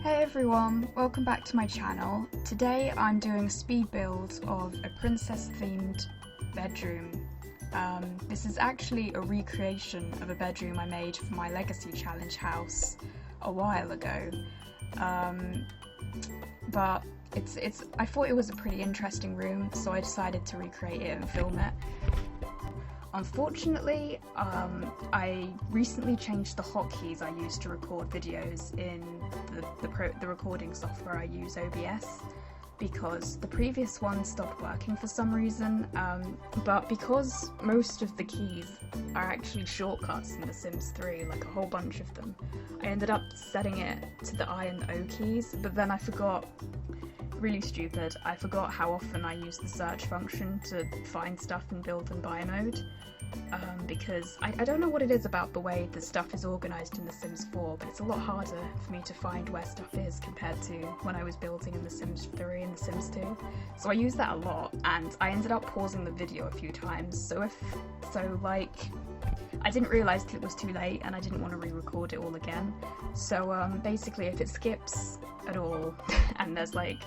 Hey everyone, welcome back to my channel. Today I'm doing a speed build of a princess themed bedroom. This is actually a recreation of a bedroom I made for my Legacy Challenge house a while ago. But I thought it was a pretty interesting room, so I decided to recreate it and film it. Unfortunately, I recently changed the hotkeys I use to record videos in the recording software I use, OBS, because the previous one stopped working for some reason, but because most of the keys are actually shortcuts in The Sims 3, like a whole bunch of them, I ended up setting it to the I and the O keys, but then I forgot. Really stupid, I forgot how often I use the search function to find stuff in build and buy mode, because I don't know what it is about the way the stuff is organised in The Sims 4, but it's a lot harder for me to find where stuff is compared to when I was building in The Sims 3 and The Sims 2. So I use that a lot, and I ended up pausing the video a few times, I didn't realise till it was too late and I didn't want to re-record it all again. So basically if it skips at all and there's like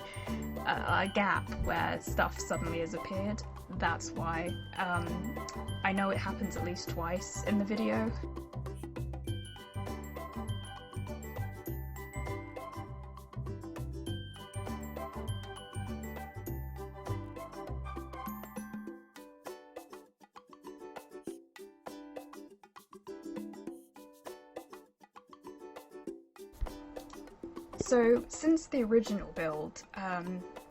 a gap where stuff suddenly has appeared, that's why. I know it happens at least twice in the video. So, since the original build,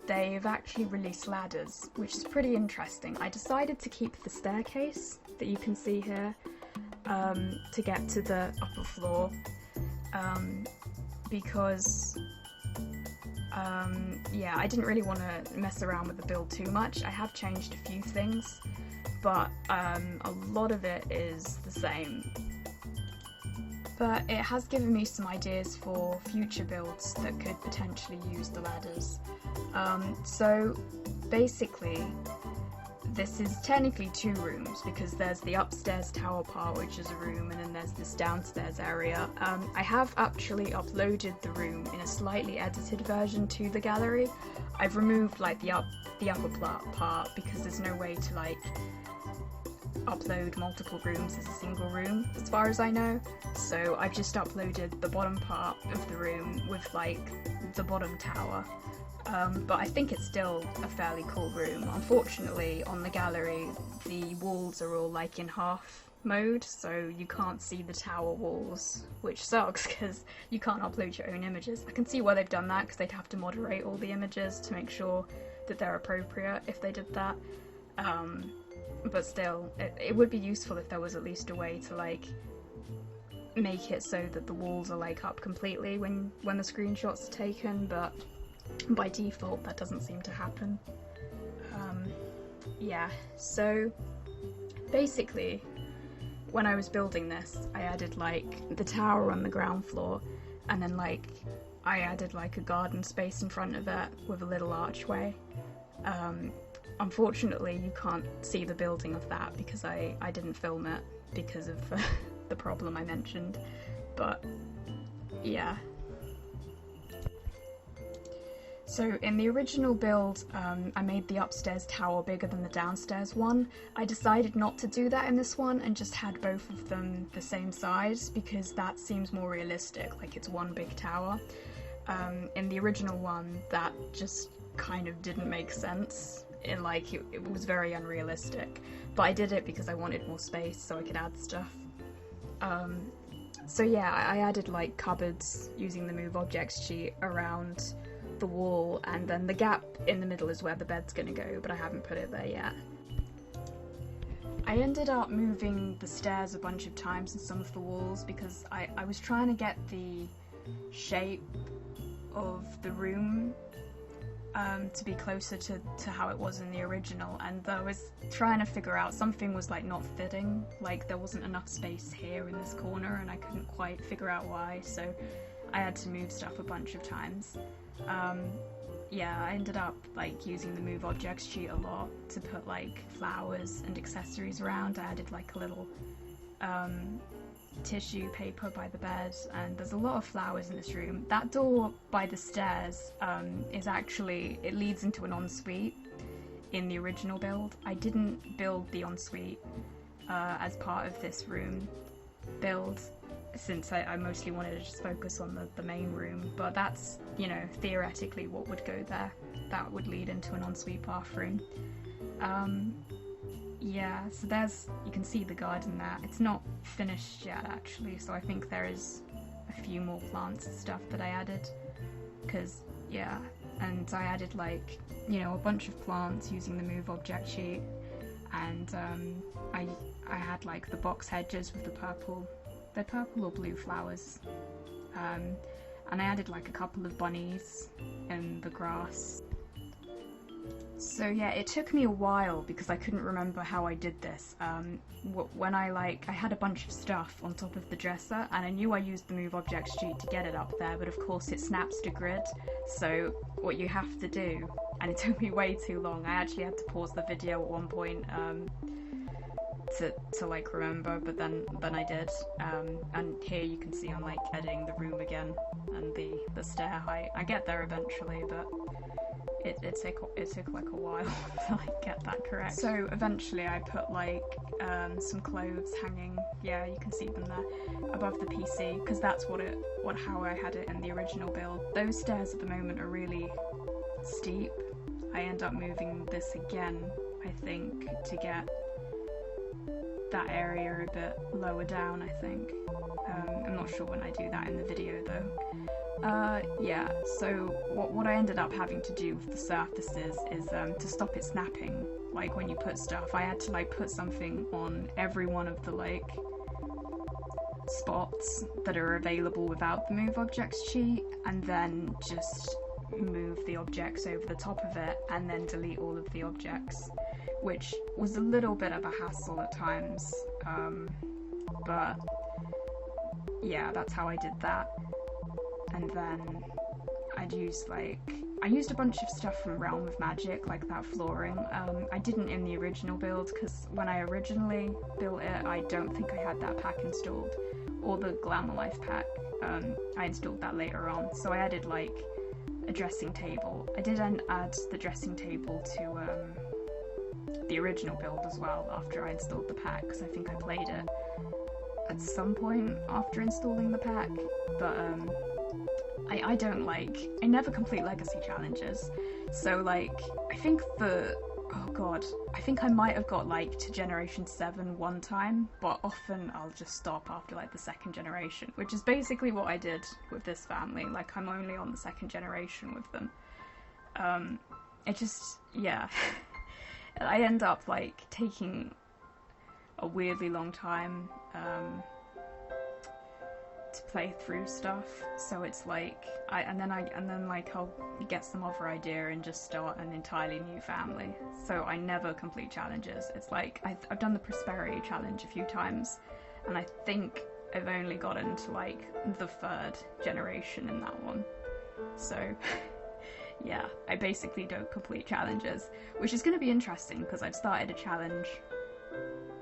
they've actually released ladders, which is pretty interesting. I decided to keep the staircase that you can see here to get to the upper floor because yeah, I didn't really want to mess around with the build too much. I have changed a few things, but a lot of it is the same. But it has given me some ideas for future builds that could potentially use the ladders. So basically, this is technically two rooms because there's the upstairs tower part, which is a room, and then there's this downstairs area. I have actually uploaded the room in a slightly edited version to the gallery. I've removed like the upper part because there's no way to like upload multiple rooms as a single room, as far as I know. So I've just uploaded the bottom part of the room with like the bottom tower. But I think it's still a fairly cool room. Unfortunately, on the gallery, the walls are all like in half mode, so you can't see the tower walls, which sucks because you can't upload your own images. I can see why they've done that, because they'd have to moderate all the images to make sure that they're appropriate if they did that. But still, it would be useful if there was at least a way to like make it so that the walls are like up completely when the screenshots are taken, but by default that doesn't seem to happen. Yeah, so basically when I was building this, I added like the tower on the ground floor, and then like I added like a garden space in front of it with a little archway. Unfortunately, you can't see the building of that because I didn't film it because of the problem I mentioned, but yeah. So in the original build, I made the upstairs tower bigger than the downstairs one. I decided not to do that in this one and just had both of them the same size because that seems more realistic, like it's one big tower. In the original one, that just kind of didn't make sense. It was very unrealistic, but I did it because I wanted more space so I could add stuff. So yeah, I added like cupboards using the move objects sheet around the wall, and then the gap in the middle is where the bed's gonna go, but I haven't put it there yet. I ended up moving the stairs a bunch of times in some of the walls because I was trying to get the shape of the room to be closer to how it was in the original, and I was trying to figure out something was like not fitting, like there wasn't enough space here in this corner and I couldn't quite figure out why, so I had to move stuff a bunch of times. Yeah, I ended up like using the move objects sheet a lot to put like flowers and accessories around. I added like a little tissue paper by the bed, and there's a lot of flowers in this room. That door by the stairs is actually, it leads into an ensuite in the original build. I didn't build the ensuite as part of this room build, since I mostly wanted to just focus on the main room, but that's, you know, theoretically what would go there. That would lead into an ensuite bathroom. Yeah, so there's, you can see the garden there. It's not finished yet actually, so I think there is a few more plants and stuff that I added, because, yeah, and I added, like, you know, a bunch of plants using the move object sheet, and I had, like, the box hedges with the purple or blue flowers, and I added, like, a couple of bunnies in the grass. So yeah, it took me a while because I couldn't remember how I did this. When I had a bunch of stuff on top of the dresser, and I knew I used the move object sheet to get it up there, but of course it snaps to grid, so what you have to do, and it took me way too long, I actually had to pause the video at one point to like remember, but then I did, and here you can see I'm like editing the room again, and the stair height. I get there eventually, but it took like a while to like get that correct. So eventually I put like some clothes hanging, yeah, you can see them there, above the PC, because that's how I had it in the original build. Those stairs at the moment are really steep. I end up moving this again, I think, to get that area a bit lower down, I think. I'm not sure when I do that in the video though. Yeah, so what I ended up having to do with the surfaces is to stop it snapping. Like when you put stuff, I had to like put something on every one of the like spots that are available without the move objects sheet, and then just move the objects over the top of it and then delete all of the objects, which was a little bit of a hassle at times, but yeah, that's how I did that. And then I used a bunch of stuff from Realm of Magic, like that flooring. I didn't in the original build, because when I originally built it, I don't think I had that pack installed, or the Glamour Life pack. I installed that later on, so I added like a dressing table. I did add the dressing table to the original build as well after I installed the pack, because I think I played it at some point after installing the pack, but I never complete legacy challenges, so like I think I think I might have got like to generation 7 one time, but often I'll just stop after like the second generation, which is basically what I did with this family. Like I'm only on the second generation with them. It just, yeah. I end up like taking a weirdly long time to play through stuff, so it's like and then like I'll get some other idea and just start an entirely new family, so I never complete challenges. It's like I've done the prosperity challenge a few times, and I think I've only gotten to like the 3rd generation in that one, so yeah, I basically don't complete challenges, which is going to be interesting because I've started a challenge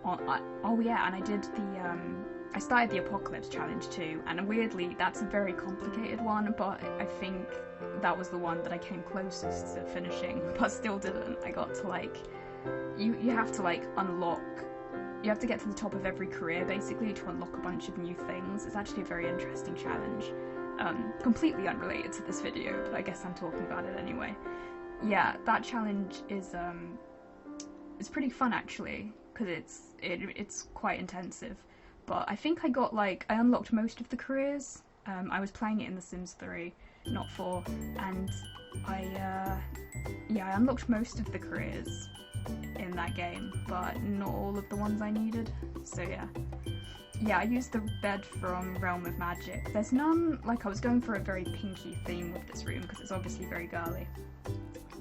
on oh yeah, and I started the Apocalypse challenge too, and weirdly that's a very complicated one, but I think that was the one that I came closest to finishing, but still didn't. I got to like, you have to like unlock, you have to get to the top of every career basically to unlock a bunch of new things. It's actually a very interesting challenge, completely unrelated to this video, but I guess I'm talking about it anyway. Yeah, that challenge is it's pretty fun actually, because it's quite intensive. But I think I got like, I unlocked most of the careers. I was playing it in The Sims 3, not 4, and I unlocked most of the careers in that game, but not all of the ones I needed. So yeah. Yeah, I used the bed from Realm of Magic. There's none, like I was going for a very pinky theme with this room because it's obviously very girly.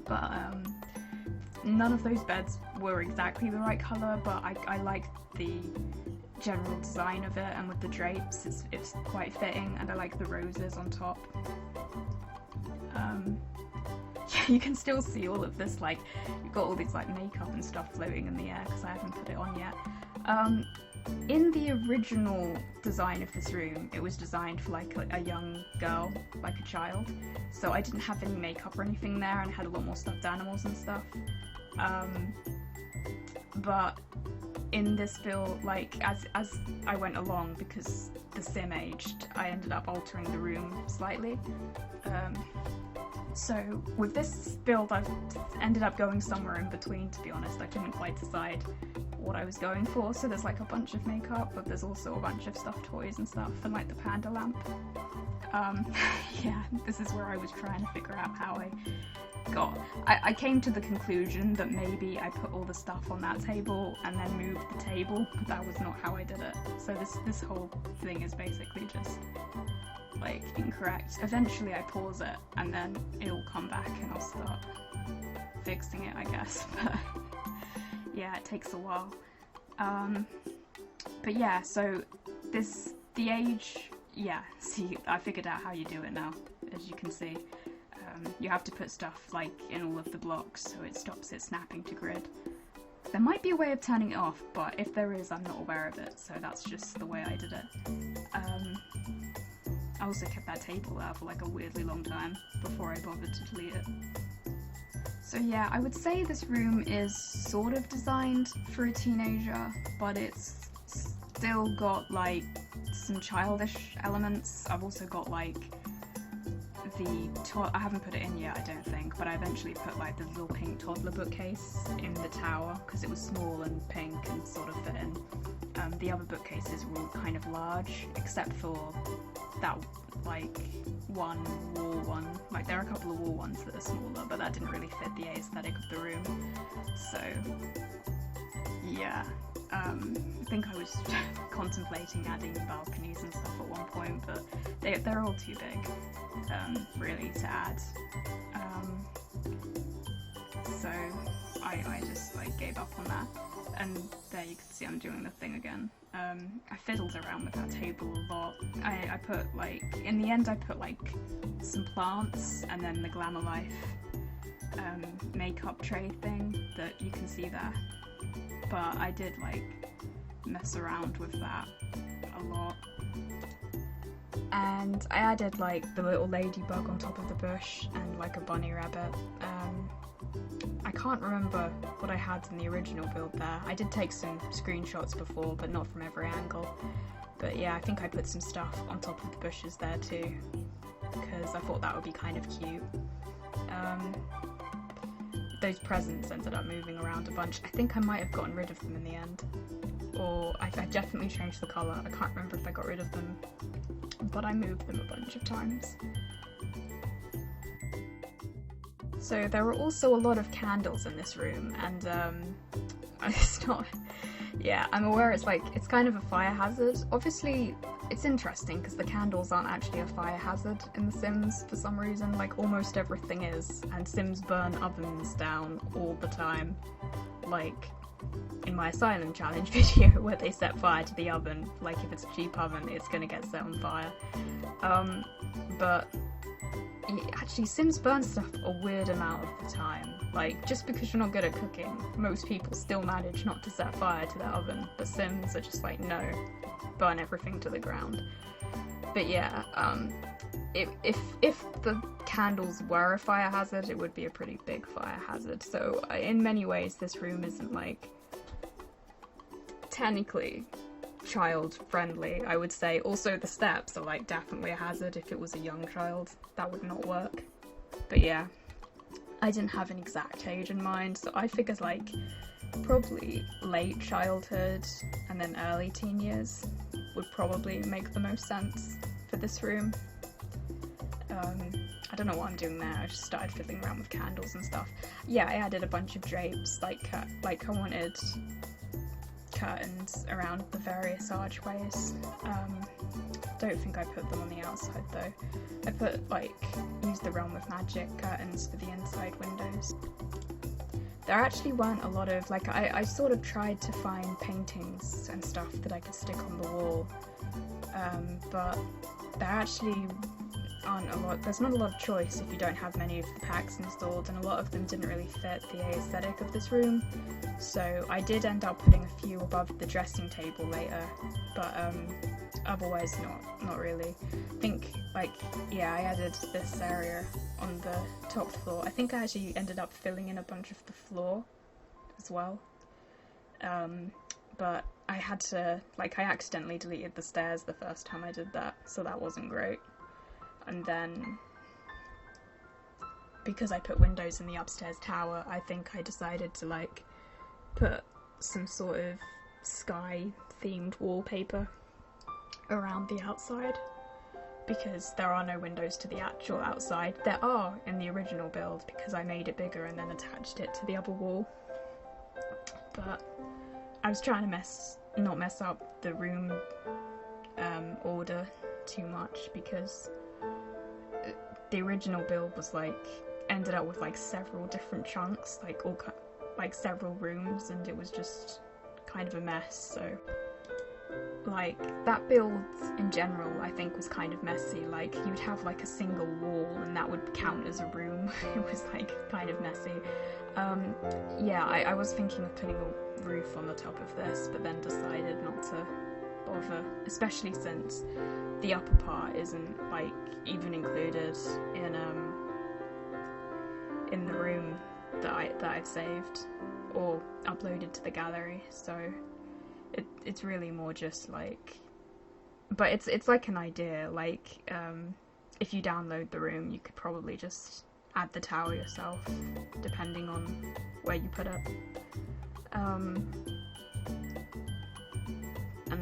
But none of those beds were exactly the right colour, but I liked the general design of it, and with the drapes it's quite fitting, and I like the roses on top. Yeah, you can still see all of this, like you've got all these like makeup and stuff floating in the air because I haven't put it on yet. in the original design of this room, it was designed for like a young girl, like a child, so I didn't have any makeup or anything there, and I had a lot more stuffed animals and stuff. But in this build, like as I went along, because the sim aged, I ended up altering the room slightly. So with this build, I've ended up going somewhere in between, to be honest. I couldn't quite decide what I was going for. So there's like a bunch of makeup, but there's also a bunch of stuffed toys and stuff, and like the panda lamp. Yeah, this is where I was trying to figure out how I came to the conclusion that maybe I put all the stuff on that table and then moved the table, but that was not how I did it. So this whole thing is basically just like incorrect. Eventually I pause it and then it'll come back and I'll start fixing it, I guess. But yeah, it takes a while. But yeah, so the age, yeah, see, I figured out how you do it now, as you can see. You have to put stuff like in all of the blocks so it stops it snapping to grid. There might be a way of turning it off, but if there is, I'm not aware of it, so that's just the way I did it. I also kept that table there for like a weirdly long time before I bothered to delete it. So yeah, I would say this room is sort of designed for a teenager, but it's still got like some childish elements. I've also got like I haven't put it in yet, I don't think, but I eventually put like the little pink toddler bookcase in the tower because it was small and pink and sort of fit in. The other bookcases were all kind of large, except for that like one wall one. Like there are a couple of wall ones that are smaller, but that didn't really fit the aesthetic of the room. So yeah, I think I was contemplating adding balconies and stuff at one point, but they're all too big, really, to add. So I just like gave up on that. And there you can see I'm doing the thing again. I fiddled around with that table a lot. I put like, in the end I put like some plants and then the Glamour Life makeup tray thing that you can see there. But I did like mess around with that a lot. And I added like the little ladybug on top of the bush and like a bunny rabbit. I can't remember what I had in the original build there. I did take some screenshots before, but not from every angle. But yeah, I think I put some stuff on top of the bushes there too, because I thought that would be kind of cute. Those presents ended up moving around a bunch. I think I might have gotten rid of them in the end. Or I definitely changed the colour. I can't remember if I got rid of them, but I moved them a bunch of times. So there were also a lot of candles in this room, and it's not, yeah, I'm aware it's kind of a fire hazard. Obviously, it's interesting because the candles aren't actually a fire hazard in The Sims for some reason. Like almost everything is, and Sims burn ovens down all the time. Like in my Asylum Challenge video where they set fire to the oven, like if it's a cheap oven, it's gonna get set on fire. But actually, Sims burn stuff a weird amount of the time. Like, just because you're not good at cooking, most people still manage not to set fire to their oven, but Sims are just like, no, burn everything to the ground. But yeah, if the candles were a fire hazard, it would be a pretty big fire hazard. So in many ways, this room isn't like technically child friendly, I would say. Also, the steps are like definitely a hazard. If it was a young child, that would not work. But yeah, I didn't have an exact age in mind, so I figured like probably late childhood and then early teen years would probably make the most sense for this room. I don't know what I'm doing there. I just started fiddling around with candles and stuff. Yeah, I added a bunch of drapes, like I wanted curtains around the various archways. Don't think I put them on the outside though. I put used the Realm of Magic curtains for the inside windows. There actually weren't a lot of, I sort of tried to find paintings and stuff that I could stick on the wall, but there actually aren't a lot, there's not a lot of choice if you don't have many of the packs installed, and a lot of them didn't really fit the aesthetic of this room. So I did end up putting a few above the dressing table later, but otherwise not really. I think, like, yeah, I added this area on the top floor. I think I actually ended up filling in a bunch of the floor as well. But I had to, like, I accidentally deleted the stairs the first time I did that, so that wasn't great. And then, because I put windows in the upstairs tower, I think I decided to, like, put some sort of sky-themed wallpaper around the outside, because there are no windows to the actual outside. There are in the original build, because I made it bigger and then attached it to the other wall. But I was trying to not mess up the room order too much, because the original build was ended up with like several different chunks, like several rooms, and it was just kind of a mess. So like that build in general I think was kind of messy. Like you'd have like a single wall and that would count as a room. It was like kind of messy. Yeah, I was thinking of putting a roof on the top of this, but then decided not to bother, especially since the upper part isn't like even included in the room that I've saved or uploaded to the gallery. So it's really more just like, but it's like an idea. Like if you download the room, you could probably just add the tower yourself, depending on where you put it. And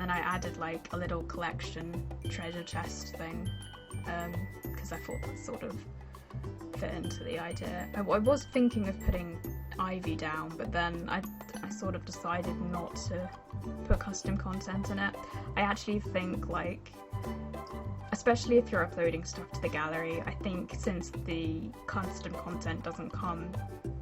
then I added like a little collection treasure chest thing, because I thought that sort of fit into the idea. I was thinking of putting ivy down, but then I sort of decided not to put custom content in it. I actually think, like, especially if you're uploading stuff to the gallery, I think since the custom content doesn't come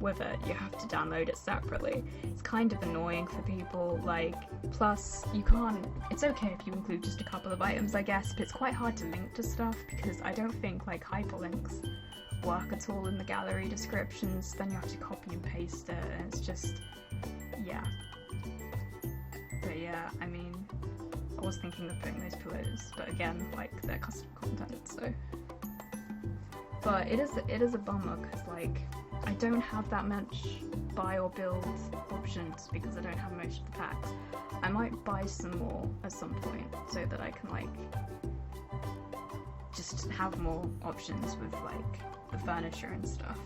with it, you have to download it separately. It's kind of annoying for people, like, plus you can't, it's okay if you include just a couple of items, I guess, but it's quite hard to link to stuff, because I don't think like hyperlinks work at all in the gallery descriptions. Then you have to copy and paste it, and it's just, yeah. But yeah, I mean, I was thinking of putting those pillows, but again, like, they're custom content, so. But it is a bummer, because like, I don't have that much buy or build options, because I don't have most of the packs. I might buy some more at some point, so that I can like, just have more options with like, the furniture and stuff.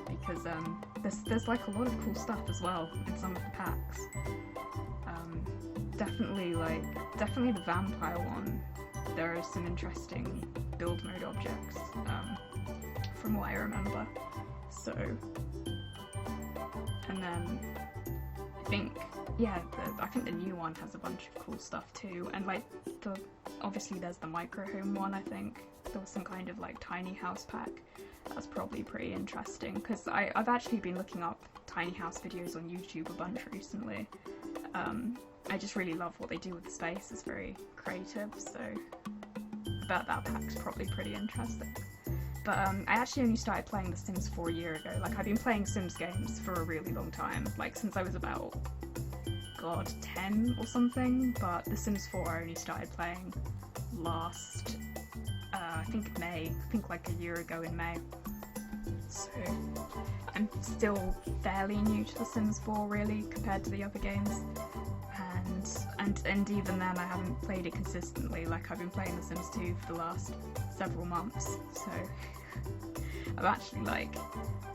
Because there's like a lot of cool stuff as well in some of the packs. Definitely the vampire one, there are some interesting build mode objects, from what I remember. So, and then I think, yeah, I think the new one has a bunch of cool stuff too, and like obviously there's the micro home one. I think there was some kind of like tiny house pack. That's probably pretty interesting, because I've actually been looking up tiny house videos on YouTube a bunch recently. I just really love what they do with the space. It's very creative, so that pack's probably pretty interesting. But I actually only started playing The Sims 4 a year ago. Like, I've been playing Sims games for a really long time, like since I was about, God, 10 or something. But The Sims 4 I only started playing last, I think May. I think like a year ago in May. So I'm still fairly new to The Sims 4 really, compared to the other games. And even then I haven't played it consistently. Like, I've been playing The Sims 2 for the last several months, so I'm actually like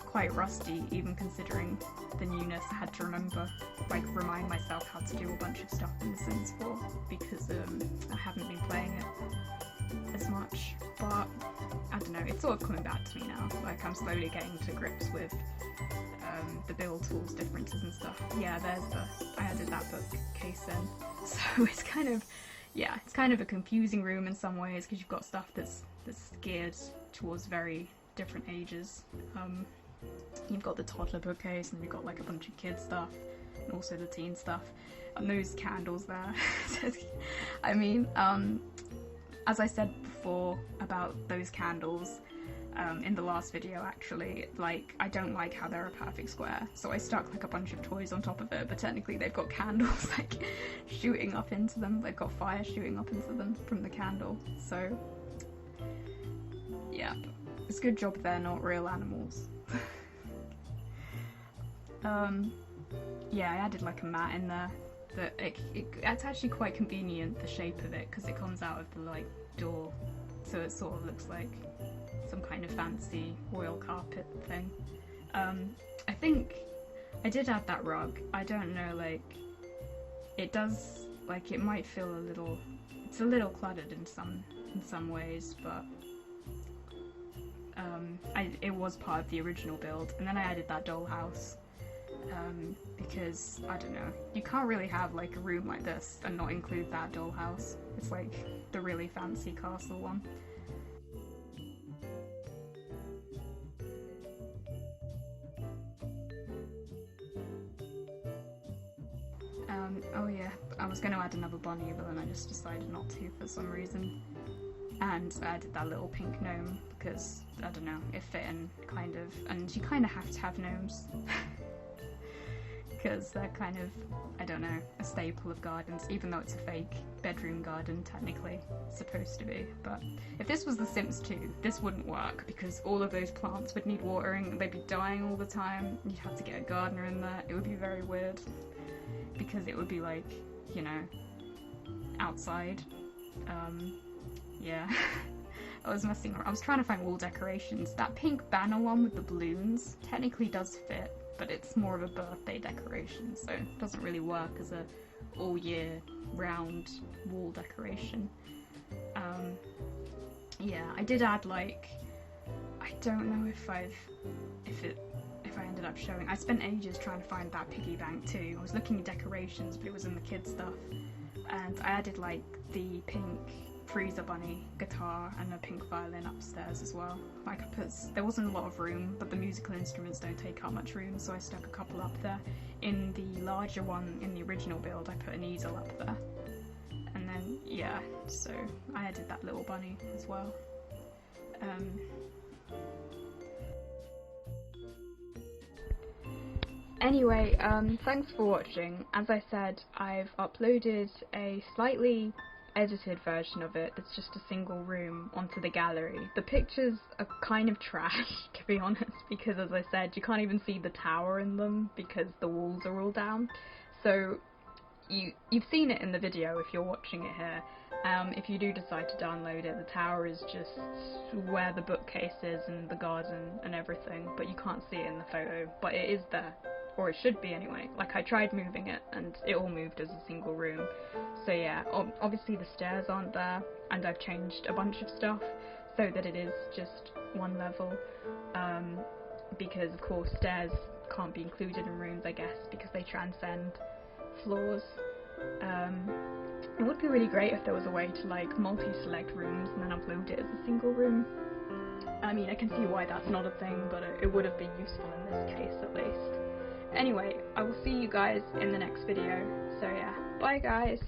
quite rusty, even considering the newness. I had to remind myself how to do a bunch of stuff in The Sims 4, because I haven't been playing it as much. But I don't know, it's sort of coming back to me now. Like, I'm slowly getting to grips with the build tools differences and stuff. Yeah, I added that bookcase in. So it's kind of, yeah, it's kind of a confusing room in some ways, because you've got stuff that's geared towards very different ages. You've got the toddler bookcase, and you've got like a bunch of kids stuff, and also the teen stuff, and those candles there. I mean, as I said before, before about those candles in the last video actually. Like, I don't like how they're a perfect square, so I stuck like a bunch of toys on top of it, but technically they've got candles like shooting up into them. They've got fire shooting up into them from the candle, so yeah, it's a good job they're not real animals. Yeah, I added like a mat in there. That it's actually quite convenient, the shape of it, because it comes out of the like door, so it sort of looks like some kind of fancy royal carpet thing. I think I did add that rug. I don't know, like, it does, like, it might feel a little, it's a little cluttered in some ways, but it was part of the original build, and then I added that dollhouse. Because, I don't know, you can't really have like a room like this and not include that dollhouse. It's like the really fancy castle one. Oh yeah, I was going to add another bunny, but then I just decided not to for some reason. And I added that little pink gnome because, I don't know, it fit in kind of, and you kind of have to have gnomes. Because they're kind of, I don't know, a staple of gardens, even though it's a fake bedroom garden, technically, it's supposed to be. But if this was The Sims 2, this wouldn't work, because all of those plants would need watering, they'd be dying all the time, you'd have to get a gardener in there, it would be very weird, because it would be like, you know, outside. Yeah. I was messing around, I was trying to find wall decorations. That pink banner one with the balloons technically does fit, but it's more of a birthday decoration, so it doesn't really work as a all year round wall decoration. Yeah, I did add, like, I don't know if I ended up showing. I spent ages trying to find that piggy bank too. I was looking at decorations, but it was in the kids stuff, and I added like the pink freezer bunny guitar and a pink violin upstairs as well. Like, there wasn't a lot of room, but the musical instruments don't take up much room, so I stuck a couple up there. In the larger one, in the original build, I put an easel up there. And then, yeah, so I added that little bunny as well. Anyway, thanks for watching. As I said, I've uploaded a slightly edited version of it that's just a single room onto the gallery. The pictures are kind of trash, to be honest, because as I said, you can't even see the tower in them because the walls are all down. So you've seen it in the video if you're watching it here. If you do decide to download it, the tower is just where the bookcase is and the garden and everything, but you can't see it in the photo, but it is there. Or it should be anyway. Like, I tried moving it and it all moved as a single room. So yeah, obviously the stairs aren't there, and I've changed a bunch of stuff so that it is just one level, because of course stairs can't be included in rooms, I guess, because they transcend floors. It would be really great if there was a way to like multi-select rooms and then upload it as a single room. I mean, I can see why that's not a thing, but it would have been useful in this case at least. Anyway, I will see you guys in the next video, so yeah, bye guys!